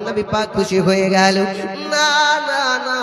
নবী পাক খুশি হয়ে গেল। না না না,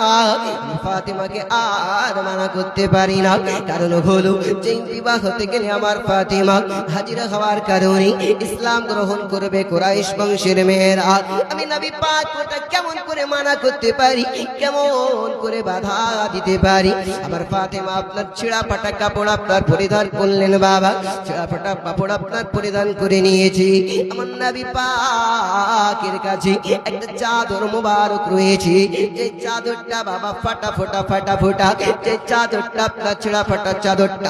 ফাতিমাকে আর মানা করতে পারি না, কারণ হলো যে বিবাহ হতে গেলে আমার ফাতিমা হাজিরা হওয়ার কারণে ইসলাম গ্রহণ করবে কুরাইশ বংশের মেয়েরা। আমি নবী পাক ওটা কেমন করে মানা করতে পারি, কেমন করে বাধা দিতে পারি? আমার ফাতিমা আপনার ছেঁড়া ফাটা কাপড় আপনার পরিধান করলেন বাবা, ছেঁড়া ফাটা কাপড় আপনার পরিধান করে নিয়েছি। আমার নবী পাকের কাছে একটা চাদর মুবারক রয়েছে, যে চাদরটা বাবা ফাটা ফোটা ফাটা ফোটা, যে চাদরটা আপনার ছেঁড়া ফাটা চাদরটা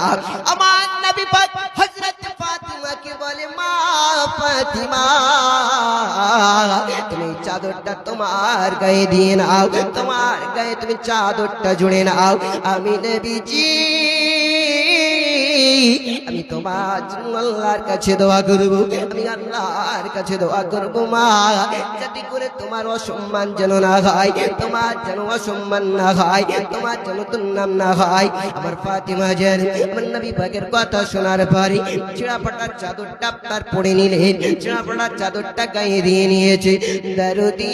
আমার নবী পাক হযরত ফাতিমাকে বলে, মা ফাতিমা তুমি চাদরটা তোমার গায়ে দিয়ে নাও, তোমার গায়ে তুমি চাদরটা জুড়ে নাও। আমি নবীজি আমি তোমার জন্য আল্লাহর কাছে দোয়া করব, আমি আল্লাহর কাছে দোয়া করব মা, যাতে করে তোমার অসম্মান যেন না হয়, তোমার যেন অসম্মান না হয়, তোমার যেন দুর্নাম না হয়। আমার ফাতিমা যেন আমার নবী পাকের কথা শোনার পরে ছেঁড়া ফাটার চাদরটা আপনার পরে নিলেন, ছেঁড়া ফাটার চাদরটা গায়ে দিয়ে নিয়েছে। দরদি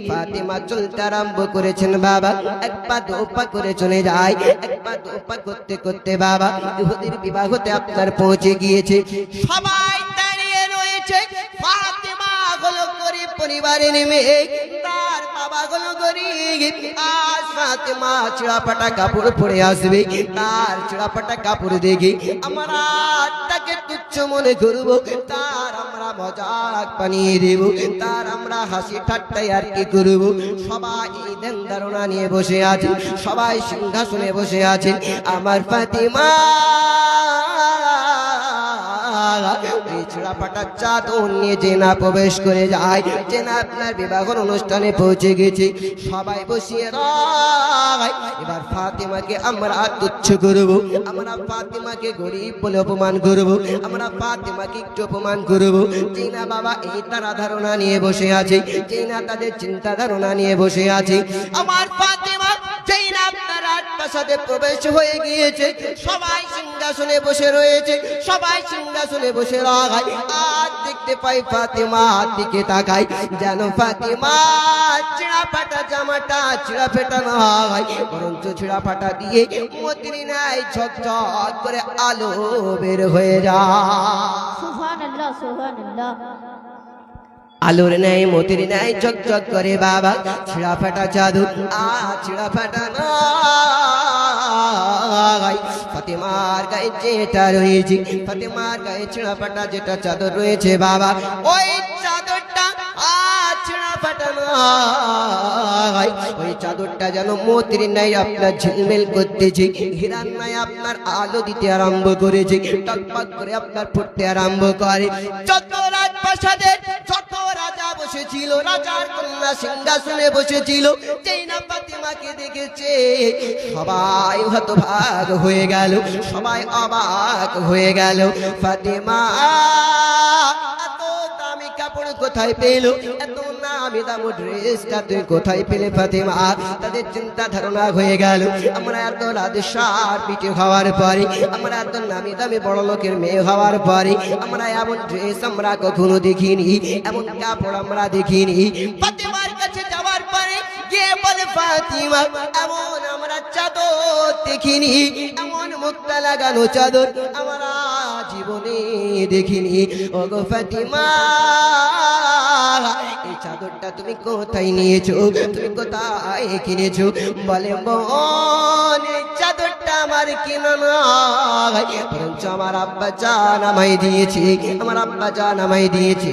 ফাতিমা চলতে আরম্ভ করেছেন বাবা, এক পা দু পা করে চলে যায়, এক পা দু পা করতে করতে বাবা ইহুদির বিবাহতে আপনার পৌঁছে গিয়েছে। সবাই দাঁড়িয়ে রয়েছে। ফাতিমা হলো গরিব পরিবারের মেয়ে, তার বাবা হলো গরিব। আজ ফাতিমা ছেঁড়া ফাটা কাপড় পরে আসবে, তার ছেঁড়া ফাটা কাপড় দেখে আমরা তাকে তুচ্ছ মনে করব, তার আমরা মজাক বানিয়ে দেব, তার আমরা হাসি ঠাট্টাই আর কি করব। সবাই ধ্যান ধারণা নিয়ে বসে আছে, সবাই সিংহাসনে বসে আছে। আমার ফাতিমা ছেঁড়া ফাটা চাদর নিয়ে জেনা প্রবেশ করে যায়, জেনা আপনার বিবাহের অনুষ্ঠানে পৌঁছে গেছে। সবাই বসিয়ে রায়। এবার ফাতিমাকে আমরা তুচ্ছ করব, আমরা ফাতিমাকে গরিব বলে অপমান করব, আমরা ফাতিমাকে একটু অপমান করব। জেনা বাবা এই তারা ধারণা নিয়ে বসে আছে, জেনা তাদের চিন্তা ধারণা নিয়ে বসে আছে। আমার ফাতিমা জেনা আপনার রাজপ্রাসাদে প্রবেশ হয়ে গিয়েছে, সবাই সিংহাসনে বসে রয়েছে, সবাই সিংহাসনে বসে রাখায়। আজ দেখতে পাই ফাতিমা দিকে তাকাই, যেন ফাতিমা ছেঁড়া ফাটা জামাটা ছেঁড়া ফেটা না হয়, বরঞ্চ ছেঁড়া ফাটা দিয়ে মতির নাই ঝকঝক করে আলো বের হয়ে যায়। সুবহানাল্লাহ সুবহানাল্লাহ। আলোর নেয় মতির নেয় চকচক করে বাবা ছেঁড়া ফাটা চাদর ছেঁড়া ফাটা নয়। ফাতিমার গায়ে যেটা রয়েছে, ফাতিমার গায়ে ছেঁড়া ফাটা যেটা চাদর রয়েছে বাবা, ওই চাদরটা ছেঁড়া ফাটা নয়। ওই চাদরটা যেন মতির নাই আপনার ঝিলমিল করতেছে, হীরার নাই আপনার আলো দিতে আরম্ভ করেছে, টকটক করে আপনার ফুটতে আরম্ভ করে। যত রাজপ্রাসাদের যত রাজা বসেছিল, রাজার কন্যা সিংহাসনে বসেছিল, যেই না ফাতিমাকে দেখেছে সবাই হতভাগ হয়ে গেল, সবাই অবাক হয়ে গেল। ফাতিমা এত দামি কাপড় কোথায় পেল, এত নামি দামি ড্রেসটা তুই কোথায় পেলে ফাতিমা? তাদের চিন্তা ধারণা হয়ে গেল, আমরা এত রাজসার পিঠে হওয়ার পরে, আমরা এত নামি দামি বড় লোকের মেয়ে হওয়ার পরে, আমরা এমন ড্রেস আমরা কখনো দেখিনি, এমন কাপড় আমরা দেখিনি। ফাতিমার কাছে যাওয়ার পরে গিয়ে বলে, ফাতিমা এমন আমরা চাদর দেখিনি, এমন মুক্তা লাগানো চাদর আমরা জীবনে দেখিনি। ওগো ফাতিমা এই চাদরটা তুমি কোথায় নিয়েছো, তুমি কোথায় কিনেছো? বলে, বোন এই চাদরটা আমার কিনা নয়, বরঞ্চ আমার আব্বা জান আমায় দিয়েছে, আমার আব্বা জান আমায় দিয়েছে।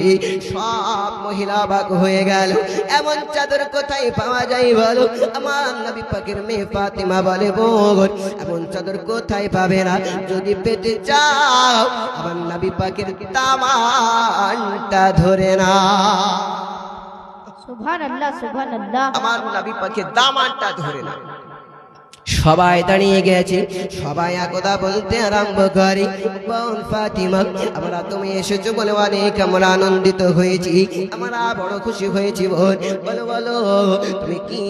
সব মহিলা অবাক হয়ে গেল, এমন চাদর কোথায় পাওয়া যায় বলো? আমার নবী পাকের মেয়ে ফাতিমা বলে, বোন এমন চাদর কোথায় পাবে না, যদি পেতে চাও আমার নবী পাকের দামানটা ধরে না। সুবহানাল্লাহ সুবহানাল্লাহ। আমার নবী পাকের দামানটা ধরে না। সবাই দাঁড়িয়ে গেছে, সবাই একদা বলতে আরম্ভ করে, বোন ফাতিমা আমরা তুমি এসেছো বলে অনেক আমরা আনন্দিত হয়েছি, আমরা বড় খুশি হয়েছি বোন। বলো বলো তুমি কি